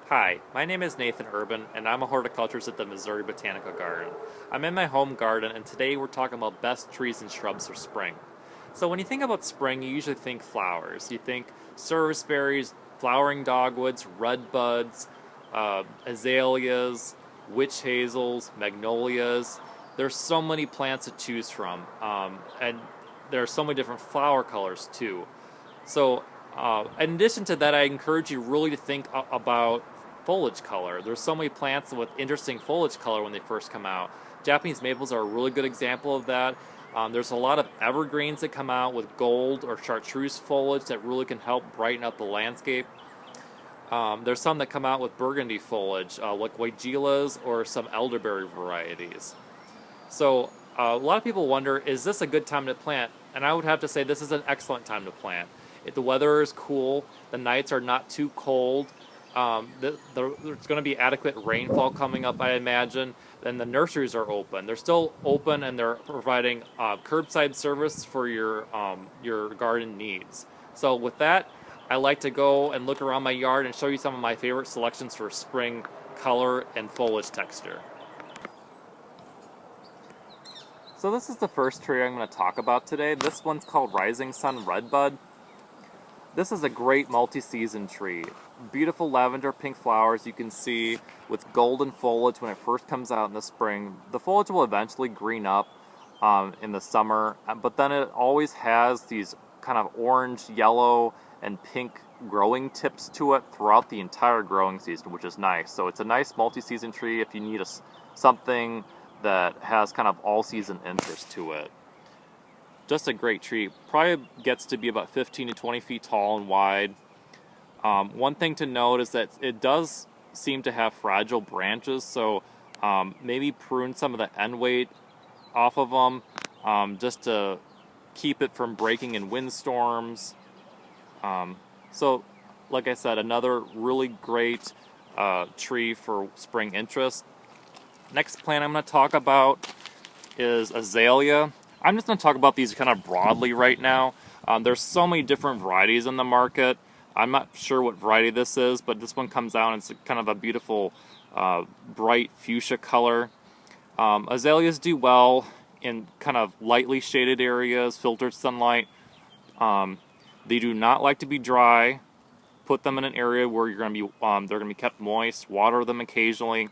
Hi, my name is Nathan Urben, and I'm a horticulturist at the Missouri Botanical Garden. I'm in my home garden, and today we're talking about best trees and shrubs for spring. So when you think about spring, you usually think flowers. You think service berries, flowering dogwoods, redbuds, azaleas, witch hazels, magnolias. There's so many plants to choose from, and there are so many different flower colors too. So, in addition to that, I encourage you really to think about foliage color. There's so many plants with interesting foliage color when they first come out. Japanese maples are a really good example of that. There's a lot of evergreens that come out with gold or chartreuse foliage that really can help brighten up the landscape. There's some that come out with burgundy foliage, like Weigelas or some elderberry varieties. So a lot of people wonder, is this a good time to plant? And I would have to say this is an excellent time to plant. If the weather is cool, the nights are not too cold, there's going to be adequate rainfall coming up, I imagine, then the nurseries are open. They're still open, and they're providing curbside service for your garden needs. So with that, I like to go and look around my yard and show you some of my favorite selections for spring color and foliage texture. So this is the first tree I'm going to talk about today. This one's called Rising Sun Redbud. This is a great multi-season tree. Beautiful lavender pink flowers you can see with golden foliage when it first comes out in the spring. The foliage will eventually green up in the summer, but then it always has these kind of orange, yellow, and pink growing tips to it throughout the entire growing season, which is nice. So it's a nice multi-season tree if you need something that has kind of all-season interest to it. Just a great tree. Probably gets to be about 15 to 20 feet tall and wide. One thing to note is that it does seem to have fragile branches, so maybe prune some of the end weight off of them just to keep it from breaking in windstorms. So, like I said, another really great tree for spring interest. Next plant I'm going to talk about is azalea. I'm just going to talk about these kind of broadly right now. There's so many different varieties in the market. I'm not sure what variety this is, but this one comes out and it's kind of a beautiful bright fuchsia color. Azaleas do well in kind of lightly shaded areas, filtered sunlight. They do not like to be dry. Put them in an area where they're going to be kept moist. Water them occasionally.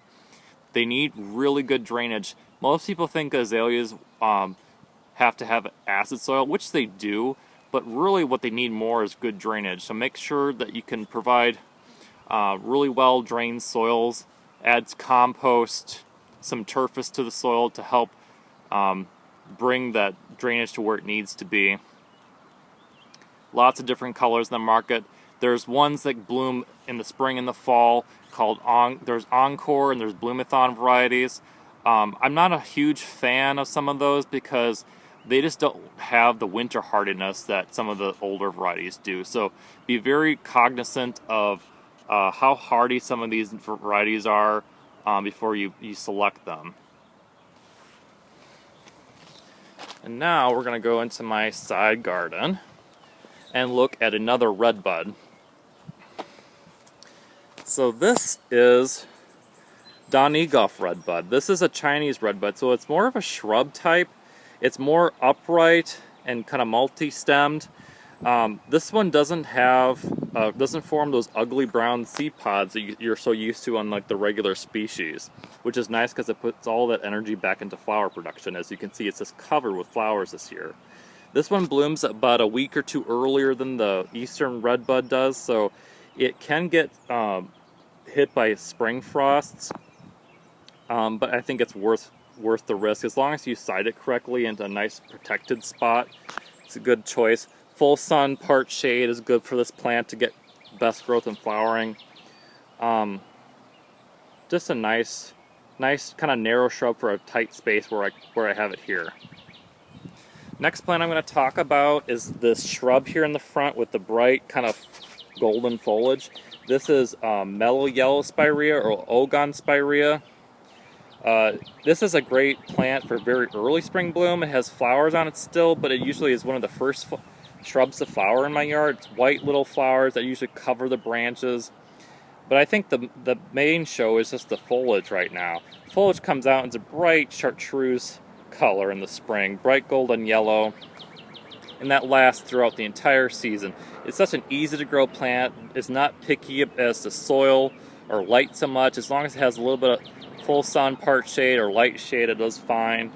They need really good drainage. Most people think azaleas have to have acid soil, which they do, but really what they need more is good drainage. So make sure that you can provide really well drained soils, add compost, some turfus to the soil to help bring that drainage to where it needs to be. Lots of different colors in the market. There's ones that bloom in the spring and the fall called there's Encore and there's Bloomathon varieties. I'm not a huge fan of some of those because they just don't have the winter hardiness that some of the older varieties do. So be very cognizant of how hardy some of these varieties are before you select them. And now we're going to go into my side garden and look at another redbud. So this is Egolf redbud. This is a Chinese redbud, so it's more of a shrub type. It's more upright and kind of multi-stemmed. This one doesn't form those ugly brown seed pods that you're so used to on like the regular species, which is nice because it puts all that energy back into flower production. As you can see, it's just covered with flowers this year. This one blooms about a week or two earlier than the eastern redbud does, so it can get hit by spring frosts, but I think it's worth the risk. As long as you site it correctly into a nice protected spot, it's a good choice. Full sun, part shade is good for this plant to get best growth and flowering. Just a nice kind of narrow shrub for a tight space where I have it here. Next plant I'm going to talk about is this shrub here in the front with the bright kind of golden foliage. This is Mellow Yellow Spirea or Ogon Spirea. This is a great plant for very early spring bloom. It has flowers on it still, but it usually is one of the first shrubs to flower in my yard. It's white little flowers that usually cover the branches. But I think the main show is just the foliage right now. Foliage comes out into bright chartreuse color in the spring, bright golden yellow, and that lasts throughout the entire season. It's such an easy to grow plant. It's not picky as to soil or light so much. As long as it has a little bit of full sun, part shade, or light shade, it does fine.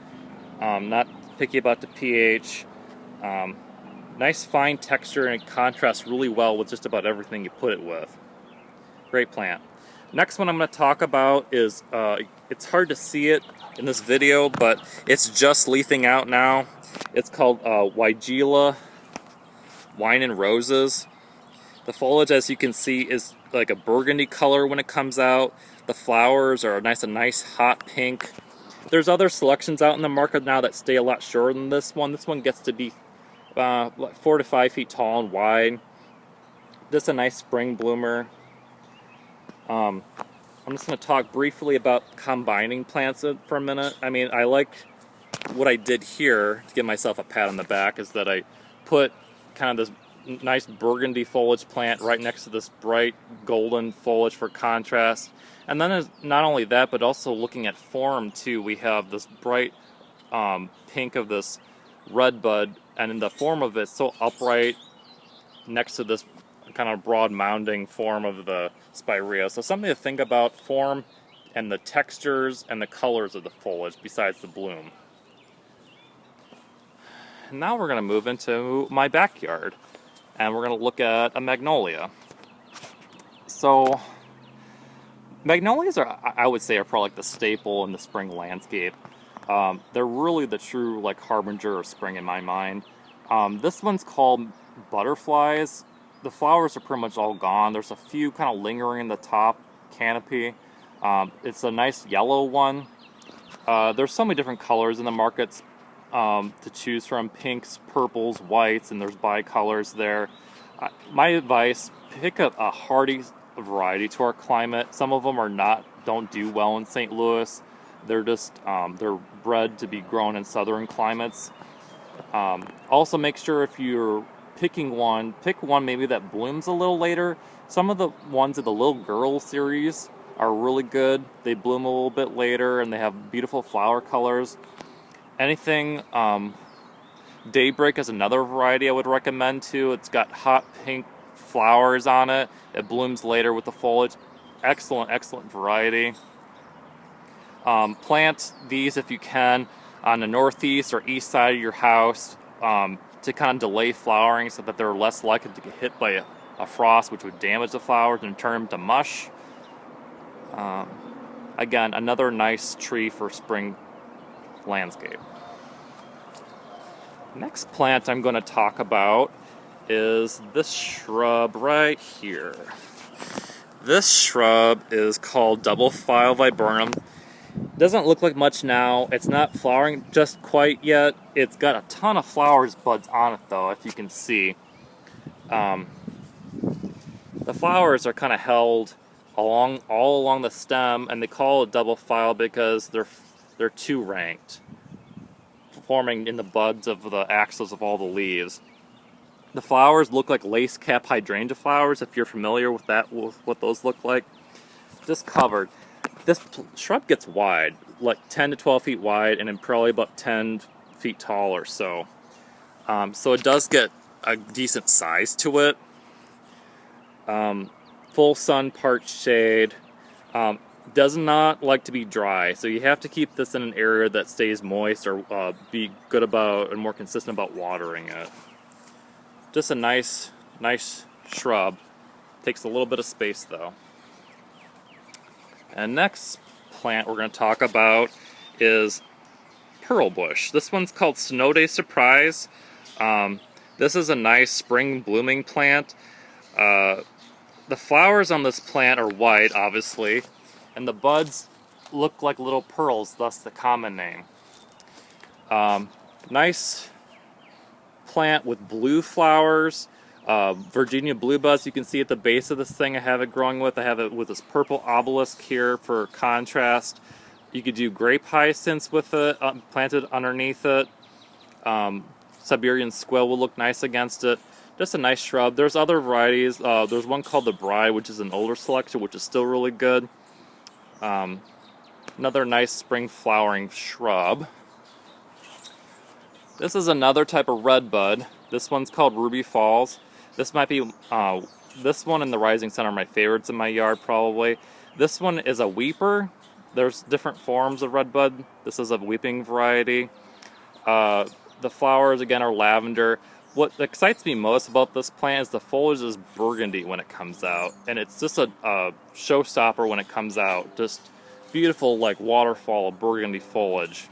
Not picky about the pH. Nice fine texture, and it contrasts really well with just about everything you put it with. Great plant. Next one I'm going to talk about is, it's hard to see it in this video, but it's just leafing out now. It's called Weigela Wine and Roses. The foliage, as you can see, is like a burgundy color when it comes out. The flowers are a nice hot pink. There's other selections out in the market now that stay a lot shorter than this one. This one gets to be 4 to 5 feet tall and wide. Just a nice spring bloomer. I'm just going to talk briefly about combining plants for a minute. I mean, I like what I did here to give myself a pat on the back is that I put kind of this nice burgundy foliage plant right next to this bright golden foliage for contrast. And then not only that, but also looking at form too. We have this bright pink of this redbud, and in the form of it, so upright next to this kind of broad mounding form of the Spirea. So something to think about, form and the textures and the colors of the foliage besides the bloom. And now we're going to move into my backyard, and we're going to look at a magnolia. So magnolias are, I would say, are probably like the staple in the spring landscape. They're really the true like harbinger of spring in my mind. This one's called Butterflies. The flowers are pretty much all gone. There's a few kind of lingering in the top canopy. It's a nice yellow one. There's so many different colors in the markets to choose from: pinks, purples, whites, and there's bicolors there. My advice: pick a hardy variety to our climate. Some of them don't do well in St. Louis. They're just they're bred to be grown in southern climates. Also, make sure if you're picking one, pick one maybe that blooms a little later. Some of the ones of the Little Girl series are really good. They bloom a little bit later and they have beautiful flower colors. Anything Daybreak is another variety I would recommend too. It's got hot pink flowers on it. It blooms later with the foliage. Excellent variety. Plant these if you can on the northeast or east side of your house to kind of delay flowering so that they're less likely to get hit by a frost, which would damage the flowers and turn them to mush. Again, another nice tree for spring landscape. Next plant I'm going to talk about is this shrub right here. This shrub is called Doublefile Viburnum. Doesn't look like much now. It's not flowering just quite yet. It's got a ton of flowers buds on it though, if you can see. The flowers are kind of held all along the stem, and they call it double file because they're two ranked, forming in the buds of the axils of all the leaves. The flowers look like lace cap hydrangea flowers, if you're familiar with that, with what those look like. Just covered. This shrub gets wide, like 10 to 12 feet wide, and then probably about 10 feet tall or so. So it does get a decent size to it. Full sun, part shade. Does not like to be dry, so you have to keep this in an area that stays moist, or be good about and more consistent about watering it. Just a nice shrub. Takes a little bit of space though. And next plant we're going to talk about is Pearlbush. This one's called Snow Day Surprise. This is a nice spring blooming plant. The flowers on this plant are white, obviously, and the buds look like little pearls, thus the common name. Nice plant with blue flowers. Virginia blue buds, you can see at the base of this thing I have it growing with. I have it with this purple obelisk here for contrast. You could do grape hyacinths with it, planted underneath it. Siberian squill will look nice against it. Just a nice shrub. There's other varieties. There's one called the Bride, which is an older selection, which is still really good. Another nice spring flowering shrub. This is another type of redbud. This one's called Ruby Falls. This might be, this one and the Rising Sun are my favorites in my yard probably. This one is a weeper. There's different forms of redbud. This is a weeping variety. The flowers again are lavender. What excites me most about this plant is the foliage is burgundy when it comes out. And it's just a showstopper when it comes out. Just beautiful like waterfall of burgundy foliage.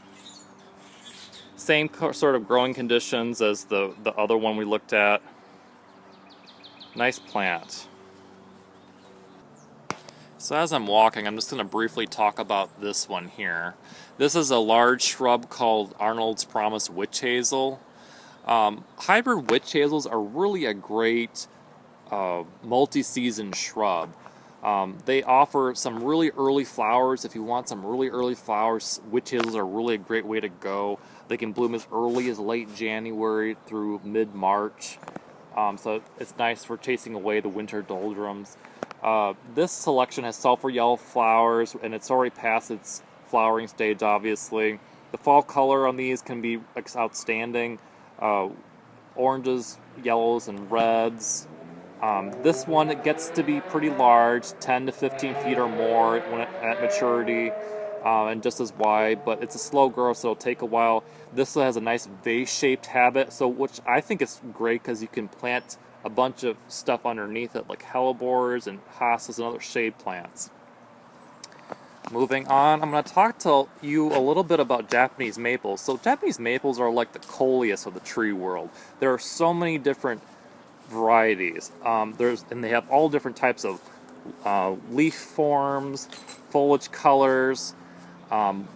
Same sort of growing conditions as the other one we looked at. Nice plant. So as I'm walking, I'm just going to briefly talk about this one here. This is a large shrub called Arnold's Promise Witch Hazel. Hybrid witch hazels are really a great multi-season shrub. They offer some really early flowers. If you want some really early flowers, witch hazels are really a great way to go. They can bloom as early as late January through mid-March. So it's nice for chasing away the winter doldrums. This selection has sulfur yellow flowers, and it's already past its flowering stage, obviously. The fall color on these can be outstanding. Oranges, yellows, and reds. This one, it gets to be pretty large, 10 to 15 feet or more at maturity, and just as wide, but it's a slow grower, so it'll take a while. This has a nice vase-shaped habit, so which I think is great because you can plant a bunch of stuff underneath it, like hellebores and hostas and other shade plants. Moving on, I'm going to talk to you a little bit about Japanese maples. So Japanese maples are like the coleus of the tree world. There are so many different varieties. And they have all different types of leaf forms, foliage colors,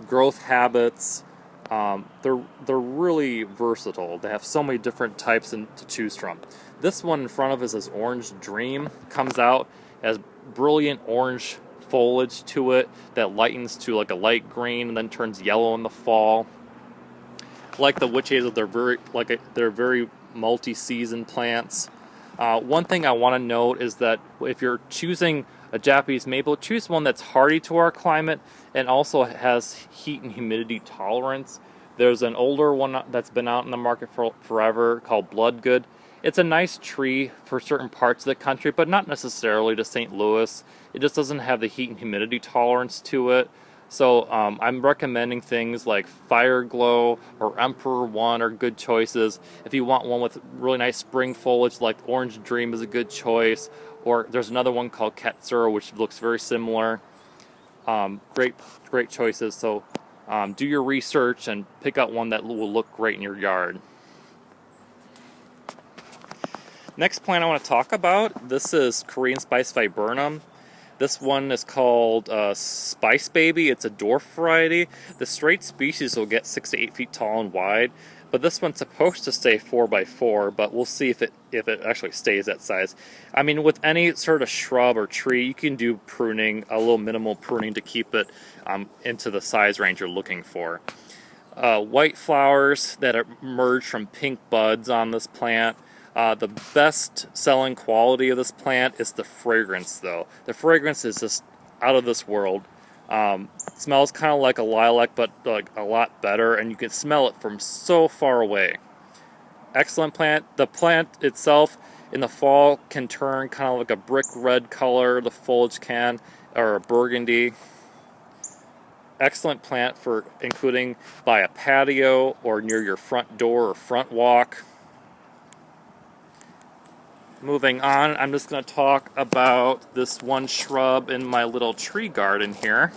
growth habits. They're really versatile. They have so many different types to choose from. This one in front of us is Orange Dream. Comes out as brilliant orange foliage to it that lightens to like a light green and then turns yellow in the fall. Like the witch hazel, they're very multi-season plants. One thing I want to note is that if you're choosing a Japanese maple, choose one that's hardy to our climate and also has heat and humidity tolerance. There's an older one that's been out in the market for forever called Bloodgood. It's a nice tree for certain parts of the country, but not necessarily to St. Louis. It just doesn't have the heat and humidity tolerance to it. So I'm recommending things like Fireglow or Emperor One are good choices. If you want one with really nice spring foliage, like Orange Dream is a good choice. Or there's another one called Katsura, which looks very similar. Great choices. So do your research and pick out one that will look great in your yard. Next plant I want to talk about, this is Koreanspice Viburnum. This one is called Spice Baby. It's a dwarf variety. The straight species will get 6 to 8 feet tall and wide, but this one's supposed to stay 4x4, but we'll see if it actually stays that size. I mean, with any sort of shrub or tree, you can do pruning, a little minimal pruning to keep it into the size range you're looking for. White flowers that emerge from pink buds on this plant. The best selling quality of this plant is the fragrance, though. The fragrance is just out of this world. It smells kind of like a lilac, but like a lot better, and you can smell it from so far away. Excellent plant. The plant itself in the fall can turn kind of like a brick red color, the foliage can, or a burgundy. Excellent plant for including by a patio or near your front door or front walk. Moving on, I'm just going to talk about this one shrub in my little tree garden here.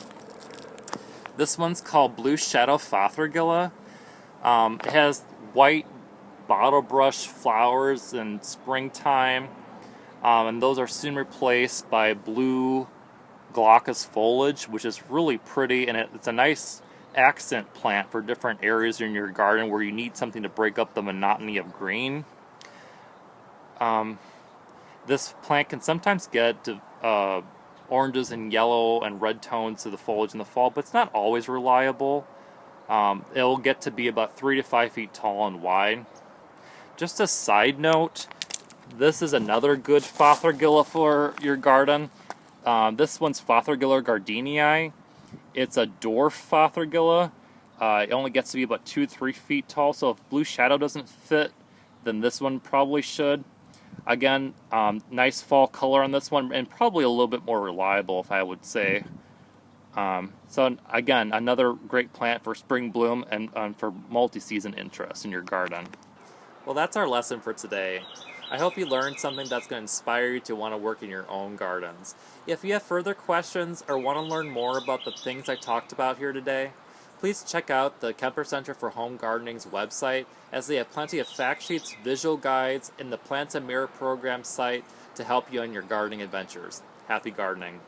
This one's called Blue Shadow Fothergilla. It has white bottle brush flowers in springtime, and those are soon replaced by blue glaucous foliage, which is really pretty, and it's a nice accent plant for different areas in your garden where you need something to break up the monotony of green. This plant can sometimes get oranges and yellow and red tones to the foliage in the fall, but it's not always reliable. It'll get to be about 3 to 5 feet tall and wide. Just a side note, This is another good Fothergilla for your garden. This one's Fothergilla gardenii. It's a dwarf Fothergilla. It only gets to be about 2-3 feet tall, so if Blue Shadow doesn't fit, then this one probably should. Again, nice fall color on this one, and probably a little bit more reliable, if I would say. So again, another great plant for spring bloom and for multi-season interest in your garden. Well, that's our lesson for today. I hope you learned something that's going to inspire you to want to work in your own gardens. If you have further questions or want to learn more about the things I talked about here today, please check out the Kemper Center for Home Gardening's website, as they have plenty of fact sheets, visual guides, and the Plants and Mirror program site to help you on your gardening adventures. Happy gardening!